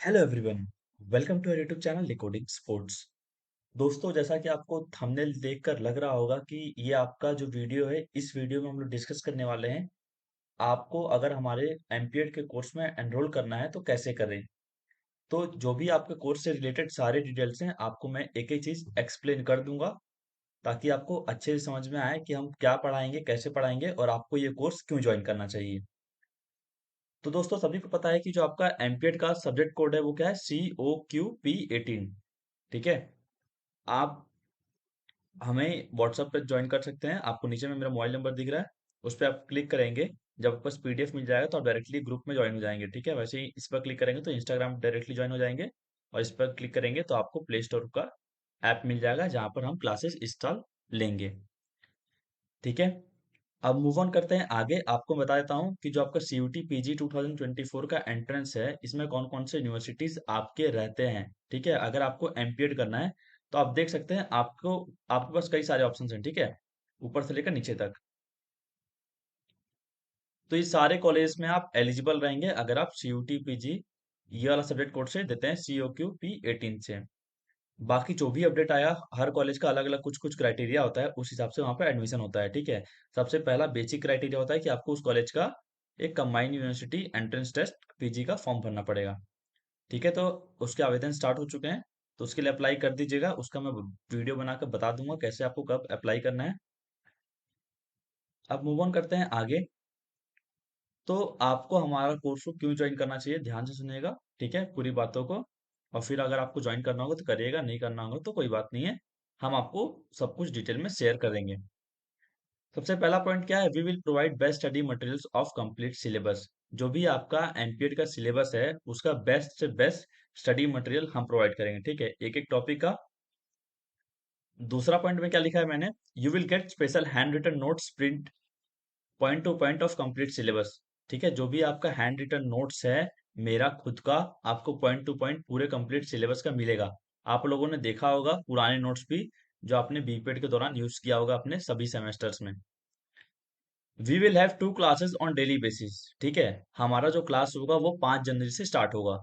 Hello everyone. Welcome to our YouTube channel decoding sports. दोस्तों, जैसा कि आपको थंबनेल देखकर लग रहा होगा कि ये आपका जो वीडियो है, इस वीडियो में हम लोग डिस्कस करने वाले हैं आपको अगर हमारे एमपीएड के कोर्स में एनरोल करना है तो कैसे करें। तो जो भी आपके कोर्स से रिलेटेड सारे डिटेल्स हैं आपको मैं एक एक चीज एक्सप्लेन कर दूंगा, ताकि आपको अच्छे से समझ में आए कि हम क्या पढ़ाएंगे, कैसे पढ़ाएंगे और आपको ये कोर्स क्यों ज्वाइन करना चाहिए। तो दोस्तों, सभी को पता है कि जो आपका एमपीएड का सब्जेक्ट कोड है वो क्या है, COQP18। ठीक है। आप हमें व्हाट्सएप पे ज्वाइन कर सकते हैं। आपको नीचे में मेरा मोबाइल नंबर दिख रहा है, उस पर आप क्लिक करेंगे। जब आपके पास पीडीएफ मिल जाएगा तो आप डायरेक्टली ग्रुप में ज्वाइन हो जाएंगे। ठीक है। वैसे ही इस पर क्लिक करेंगे तो इंस्टाग्राम डायरेक्टली ज्वाइन हो जाएंगे, और इस पर क्लिक करेंगे तो आपको प्ले स्टोर का ऐप मिल जाएगा जहाँ पर हम क्लासेस इंस्टॉल लेंगे। ठीक है। अब मूव ऑन करते हैं आगे। आपको बता देता हूँ कि जो आपका सीयूटी पीजी 2024 का एंट्रेंस है, इसमें कौन कौन से यूनिवर्सिटीज आपके रहते हैं। ठीक है। अगर आपको एमपीएड करना है तो आप देख सकते हैं, आपको आपके पास कई सारे ऑप्शन हैं। ठीक है। ऊपर से लेकर नीचे तक। तो ये सारे कॉलेज में आप एलिजिबल रहेंगे अगर आप सीयूटी पीजी ये वाला सब्जेक्ट कोड से देते हैं, COQP18 से। बाकी जो भी अपडेट आया, हर कॉलेज का अलग अलग कुछ कुछ क्राइटेरिया होता है, उस हिसाब से वहाँ पे एडमिशन होता है। ठीक है। सबसे पहला बेसिक क्राइटेरिया होता है कि आपको उस कॉलेज का एक combined university entrance test PG का फॉर्म भरना पड़ेगा। ठीक है। तो उसके आवेदन स्टार्ट हो चुके हैं, तो उसके लिए अप्लाई कर दीजिएगा। उसका मैं वीडियो बनाकर बता दूंगा कैसे आपको कब अप्लाई करना है। अब मूव ऑन करते हैं आगे। तो आपको हमारा कोर्स को क्यों ज्वाइन करना चाहिए, ध्यान से सुनिएगा। ठीक है, पूरी बातों को। और फिर अगर आपको ज्वाइन करना होगा तो करिएगा, नहीं करना होगा तो कोई बात नहीं है। हम आपको सब कुछ डिटेल में शेयर करेंगे। सबसे पहला पॉइंट क्या है, we will provide best study materials of complete syllabus. जो भी आपका एमपीएड का सिलेबस है उसका बेस्ट से बेस्ट स्टडी मटेरियल हम प्रोवाइड करेंगे। ठीक है, एक एक टॉपिक का। दूसरा पॉइंट में क्या लिखा है मैंने, you will get special hand written notes print point to point of complete syllabus. ठीक है, जो भी आपका हैंड रिटन नोट्स है मेरा खुद का, आपको पॉइंट टू पॉइंट पूरे कंप्लीट सिलेबस का मिलेगा। आप लोगों ने देखा होगा पुराने नोट्स भी, जो आपने बीपीएड के दौरान यूज किया होगा अपने सभी सेमेस्टर्स में। We will have 2 classes on daily basis. ठीक है, हमारा जो क्लास होगा वो 5 जनवरी से स्टार्ट होगा।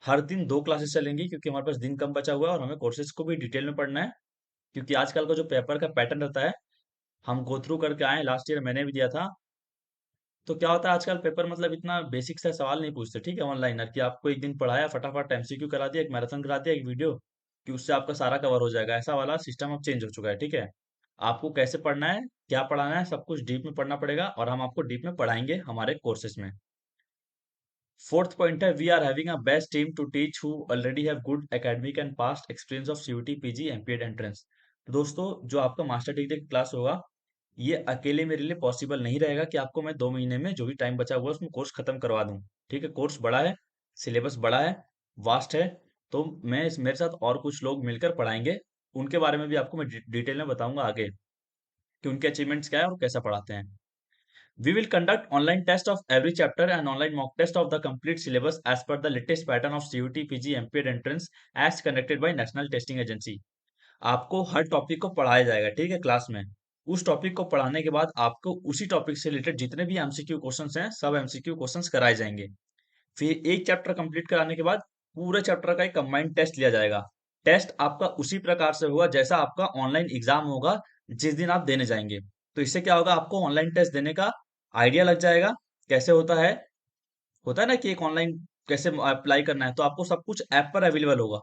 हर दिन 2 क्लासेस चलेंगी, क्योंकि हमारे पास दिन कम बचा हुआ है और हमें कोर्सेज को भी डिटेल में पढ़ना है। क्योंकि आजकल का जो पेपर का पैटर्न रहता है, हम गो थ्रू करके आए, लास्ट ईयर मैंने भी दिया था। तो क्या होता है, आजकल पेपर मतलब इतना बेसिक सा सवाल नहीं पूछते। ठीक है, ऑनलाइनर कि आपको एक दिन पढ़ाया, फटाफट एमसीक्यू करा दिया, एक मैराथन करा दिया, एक वीडियो, कि उससे आपका सारा कवर हो जाएगा। ऐसा वाला सिस्टम अब चेंज हो चुका है। ठीक है, आपको कैसे पढ़ना है, क्या पढ़ाना है, सब कुछ डीप में पढ़ना पड़ेगा, और हम आपको डीप में पढ़ाएंगे हमारे कोर्सेज में। फोर्थ पॉइंट है, we are having a best team to teach who already have good academic and past experience of CUET PG MPEd entrance. तो दोस्तों, जो आपका मास्टर डिग्री की क्लास होगा, ये अकेले मेरे लिए पॉसिबल नहीं रहेगा कि आपको मैं 2 महीने में जो भी टाइम बचा हुआ है उसमें कोर्स खत्म करवा दूं। ठीक है, कोर्स बड़ा है, सिलेबस बड़ा है, वास्ट है। तो मेरे साथ और कुछ लोग मिलकर पढ़ाएंगे। उनके बारे में भी आपको मैं डिटेल में बताऊंगा आगे, कि उनके अचीवमेंट्स क्या है और कैसा पढ़ाते हैं। We will conduct online test of every chapter and online mock test of the complete syllabus as per the latest pattern of CUT PG MPED entrance as conducted by National Testing Agency। आपको हर topic को पढ़ाया जाएगा। ठीक है, class में। उस topic को पढ़ाने के बाद आपको उसी टॉपिक से रिलेटेड जितने भी एमसीक्यू क्वेश्चंस हैं, सब एमसीक्यू क्वेश्चंस कराए जाएंगे। फिर एक चैप्टर कंप्लीट कराने के बाद पूरे चैप्टर का एक कंबाइंड टेस्ट लिया जाएगा। टेस्ट आपका उसी प्रकार से होगा जैसा आपका ऑनलाइन एग्जाम होगा, जिस दिन आप देने जाएंगे। तो इससे क्या होगा, आपको ऑनलाइन टेस्ट देने का आइडिया लग जाएगा, कैसे होता है ना कि एक ऑनलाइन कैसे अप्लाई करना है। तो आपको सब कुछ ऐप पर अवेलेबल होगा।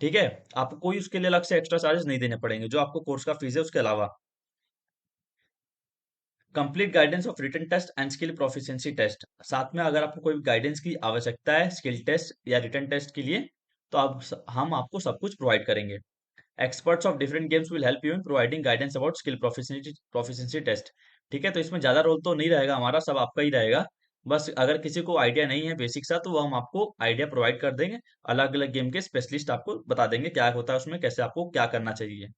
ठीक है, आपको कोई उसके लिए अलग से एक्स्ट्रा चार्जेस नहीं देने पड़ेंगे, जो आपको कोर्स का फीस है उसके अलावा। Complete guidance of written test and skill proficiency test. साथ में अगर आपको कोई गाइडेंस की आवश्यकता है स्किल टेस्ट या रिटन टेस्ट के लिए, तो हम आपको सब कुछ प्रोवाइड करेंगे। Experts of different games will help you in providing guidance about skill proficiency test. ठीक है, तो इसमें ज्यादा रोल तो नहीं रहेगा हमारा, सब आपका ही रहेगा। बस अगर किसी को आइडिया नहीं है बेसिक सा, तो वो हम आपको आइडिया प्रोवाइड कर देंगे। अलग अलग गेम के स्पेशलिस्ट आपको बता देंगे क्या होता है उसमें, कैसे आपको क्या करना चाहिए।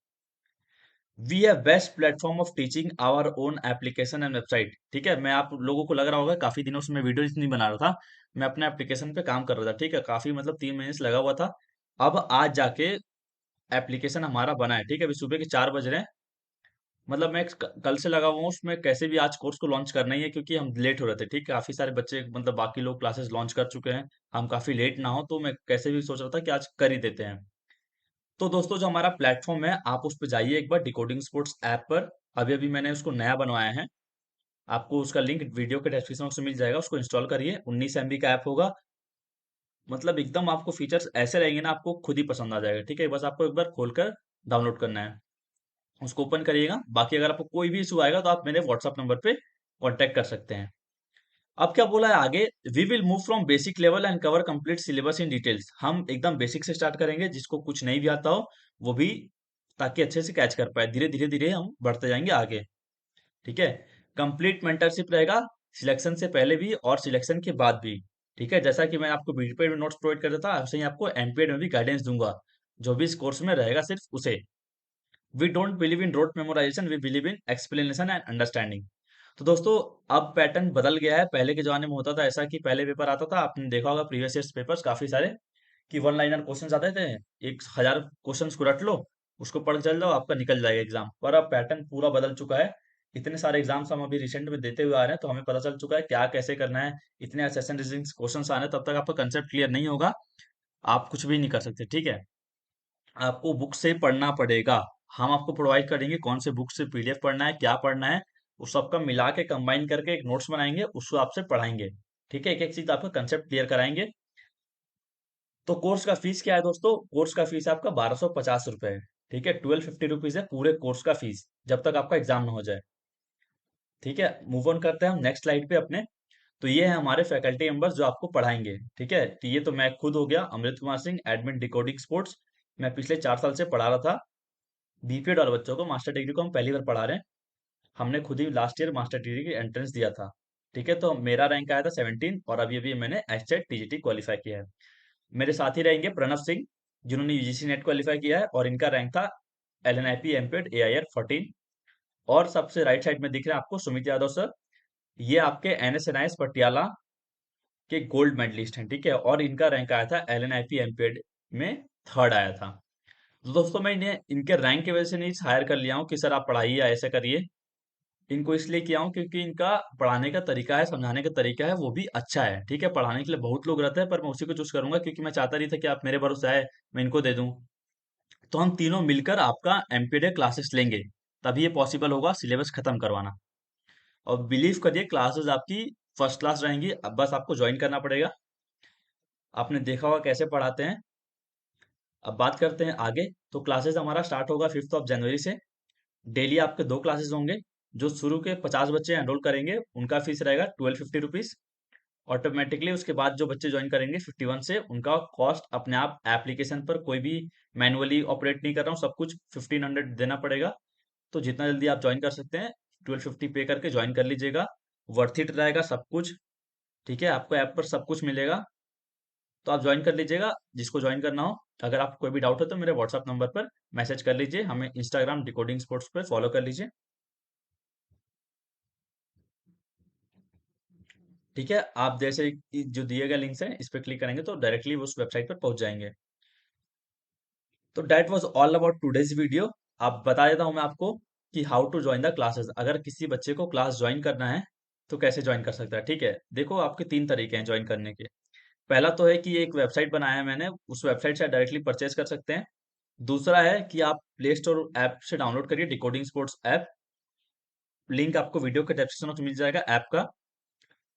We have best platform of teaching our own application and website. ठीक है, मैं आप लोगों को लग रहा होगा काफी दिनों से मैं वीडियो नहीं बना रहा था, मैं अपने एप्लीकेशन पे काम कर रहा था। ठीक है, काफी मतलब 3 महीने से लगा हुआ था। अब आज जाके एप्लीकेशन हमारा बना है। ठीक है, अभी सुबह के 4 बज रहे हैं। मतलब मैं कल से लगा हुआ हूँ उसमें, कैसे भी आज कोर्स को लॉन्च करना ही है, क्योंकि हम लेट हो रहे थे। ठीक है, काफी सारे बच्चे मतलब बाकी लोग क्लासेस लॉन्च कर चुके हैं, हम काफी लेट ना हो, तो मैं कैसे भी सोच रहा था कि आज कर ही देते हैं। तो दोस्तों, जो हमारा प्लेटफॉर्म है, आप उस पर जाइए एक बार, डिकोडिंग स्पोर्ट्स ऐप पर। अभी अभी मैंने उसको नया बनवाया है। आपको उसका लिंक वीडियो के डिस्क्रिप्शन में मिल जाएगा, उसको इंस्टॉल करिए। 19 MB का ऐप होगा। मतलब एकदम आपको फीचर्स ऐसे रहेंगे ना, आपको खुद ही पसंद आ जाएगा। ठीक है, बस आपको एक बार खोलकर डाउनलोड करना है, उसको ओपन करिएगा। बाकी अगर आपको कोई भी इशू आएगा तो आप मेरे व्हाट्सएप नंबर पे कांटेक्ट कर सकते हैं। अब क्या बोला है आगे, we will move from basic level and cover complete syllabus in details. हम एकदम बेसिक से स्टार्ट करेंगे, जिसको कुछ नहीं भी आता हो वो भी, ताकि अच्छे से कैच कर पाए। धीरे धीरे धीरे हम बढ़ते जाएंगे आगे। ठीक है, कंप्लीट मेंटरशिप रहेगा, सिलेक्शन से पहले भी और सिलेक्शन के बाद भी। ठीक है, जैसा कि मैं आपको बीपीएड में नोट्स प्रोवाइड कर देता वैसे ही आपको एमपीएड में भी गाइडेंस दूंगा, जो भी इस कोर्स में रहेगा सिर्फ उसे। We don't believe in rote memorization, we believe in explanation and understanding. तो दोस्तों, अब पैटर्न बदल गया है। पहले के जमाने में होता था ऐसा कि पहले पेपर आता था, आपने देखा होगा प्रीवियस ईयर्स पेपर्स काफी सारे, कि वन लाइनर क्वेश्चन आते थे। 1000 क्वेश्चन को रट लो, उसको पढ़ चल जाओ, आपका निकल जाएगा एग्जाम। पर अब पैटर्न पूरा बदल चुका है। इतने सारे एग्जाम्स हम अभी रिसेंट में देते हुए आ रहे हैं, तो हमें पता चल चुका है क्या कैसे करना है। इतने सेशन रीजनिंग क्वेश्चन आ रहे हैं, तब तक आपका कंसेप्ट क्लियर नहीं होगा, आप कुछ भी नहीं कर सकते। ठीक है, आपको बुक से पढ़ना पड़ेगा। हम आपको प्रोवाइड करेंगे कौन से बुक से पीडीएफ पढ़ना है, क्या पढ़ना है, उस सबका मिला के कंबाइन करके एक नोट्स बनाएंगे, उसको आपसे पढ़ाएंगे। ठीक है, एक एक चीज आपका कंसेप्ट क्लियर कराएंगे। तो कोर्स का फीस क्या है दोस्तों, कोर्स का फीस आपका 1250 रुपए है। ठीक है, 1250 रुपीज है पूरे कोर्स का फीस, जब तक आपका एग्जाम ना हो जाए। ठीक है, मूव ऑन करते हैं हम नेक्स्ट स्लाइड पे अपने। तो ये है हमारे फैकल्टी मेंबर्स जो आपको पढ़ाएंगे। ठीक है, तो ये तो मैं खुद हो गया, Amrit Kumar Singh, admin Decoding Sports. मैं पिछले 4 साल से पढ़ा रहा था बीपीएड वाले बच्चों को। मास्टर डिग्री को हम पहली बार पढ़ा रहे हैं। हमने खुद ही लास्ट ईयर मास्टर डिग्री की एंट्रेंस दिया था। ठीक है, तो मेरा रैंक आया था 17, और अभी अभी मैंने एचटेट टीजीटी क्वालिफाई किया है। मेरे साथ ही रहेंगे प्रणव सिंह, जिन्होंने यूजीसी नेट क्वालिफाई किया है, और इनका रैंक था एलएनआईपी एमपेड एआईआर 14। और सबसे राइट साइड में दिख रहे हैं आपको सुमित यादव सर, ये आपके एनएसएनआईएस पटियाला के गोल्ड मेडलिस्ट हैं। ठीक है, और इनका रैंक आया था एलएनआईपी एमपेड में थर्ड आया था। तो दोस्तों, मैं इन्हें इनके रैंक की वजह से नहीं हायर कर लिया हूँ कि सर आप पढ़ाइए या ऐसे करिए। इनको इसलिए किया हूँ क्योंकि इनका पढ़ाने का तरीका है, समझाने का तरीका है, वो भी अच्छा है। ठीक है, पढ़ाने के लिए बहुत लोग रहते हैं, पर मैं उसी को चूज करूंगा, क्योंकि मैं चाहता नहीं था कि आप मेरे भरोसे आए मैं इनको दे दूं। तो हम तीनों मिलकर आपका एमपीडे क्लासेस लेंगे, तभी ये पॉसिबल होगा सिलेबस खत्म करवाना। और बिलीव करिए, क्लासेस आपकी फर्स्ट क्लास रहेंगी। अब बस आपको ज्वाइन करना पड़ेगा। आपने देखा होगा कैसे पढ़ाते हैं। अब बात करते हैं आगे। तो क्लासेस हमारा स्टार्ट होगा 5 जनवरी से। डेली आपके 2 क्लासेस होंगे। जो शुरू के 50 बच्चे एनरोल करेंगे, उनका फीस रहेगा 1250 रुपीज। ऑटोमेटिकली उसके बाद जो बच्चे ज्वाइन करेंगे 51 से, उनका कॉस्ट अपने आप, एप्लीकेशन पर कोई भी मैनुअली ऑपरेट नहीं कर रहा हूँ, सब कुछ 1500 देना पड़ेगा। तो जितना जल्दी आप ज्वाइन कर सकते हैं, 1250 पे करके ज्वाइन कर लीजिएगा। वर्थ इट रहेगा सब कुछ। ठीक है, आपको ऐप पर सब कुछ मिलेगा, तो आप ज्वाइन कर लीजिएगा जिसको ज्वाइन करना हो। अगर आपको कोई भी डाउट है तो मेरे व्हाट्सएप नंबर पर मैसेज कर लीजिए, हमें इंस्टाग्राम डिकोडिंग स्पोर्ट्स पर फॉलो कर लीजिए। ठीक है, आप जैसे जो दिए गए लिंक्स हैं, इस पर क्लिक करेंगे तो डायरेक्टली उस वेबसाइट पर पहुंच जाएंगे। तो that was all about today's video. अब बता देता हूं मैं आपको कि how to join the classes. अगर किसी बच्चे को क्लास ज्वाइन करना है तो कैसे ज्वाइन कर सकता है। ठीक है, देखो आपके 3 तरीके हैं ज्वाइन करने के। पहला तो है कि एक वेबसाइट बनाया है मैंने, उस वेबसाइट से डायरेक्टली परचेज कर सकते हैं। दूसरा है कि आप प्ले स्टोर ऐप से डाउनलोड करिए डिकोडिंग स्पोर्ट्स ऐप। लिंक आपको वीडियो के डिस्क्रिप्शन में मिल जाएगा ऐप का।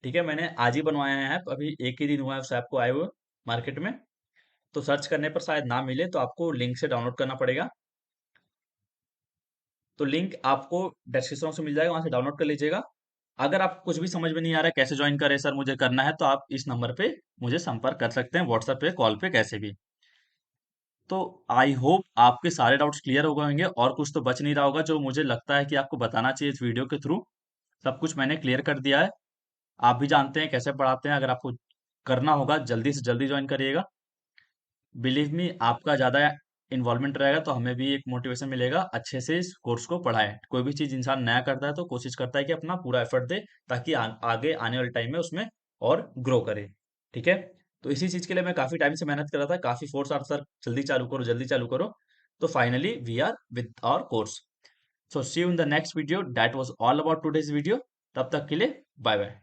ठीक है, मैंने आज ही बनवाया है ऐप, अभी एक ही दिन हुआ है उस ऐप को आए हुए मार्केट में। तो सर्च करने पर शायद ना मिले, तो आपको लिंक से डाउनलोड करना पड़ेगा। तो लिंक आपको डिस्क्रिप्शन से मिल जाएगा, वहां से डाउनलोड कर लीजिएगा। अगर आपको कुछ भी समझ में नहीं आ रहा है कैसे ज्वाइन करें सर, मुझे करना है, तो आप इस नंबर पे मुझे संपर्क कर सकते हैं, व्हाट्सएप पे, कॉल पे, कैसे भी। तो आई होप आपके सारे डाउट्स क्लियर हो गए होंगे, और कुछ तो बच नहीं रहा होगा जो मुझे लगता है कि आपको बताना चाहिए इस वीडियो के थ्रू। सब कुछ मैंने क्लियर कर दिया है। आप भी जानते हैं कैसे पढ़ाते हैं। अगर आपको करना होगा, जल्दी से जल्दी ज्वाइन करिएगा। बिलीव मी, आपका ज़्यादा इन्वॉल्वमेंट रहेगा तो हमें भी एक मोटिवेशन मिलेगा, अच्छे से इस कोर्स को पढ़ाएं। कोई भी चीज़ इंसान नया करता है तो कोशिश करता है कि अपना पूरा एफर्ट दे, ताकि आगे आने वाले टाइम में उसमें और ग्रो करे। ठीक है, तो इसी चीज़ के लिए मैं काफ़ी टाइम से मेहनत कर रहा था, काफ़ी फोर्स आ रहा था, सर जल्दी चालू करो, जल्दी चालू करो। तो finally we are with our course. So see you in the next video. That was all about today's video. तब तक के लिए बाय बाय।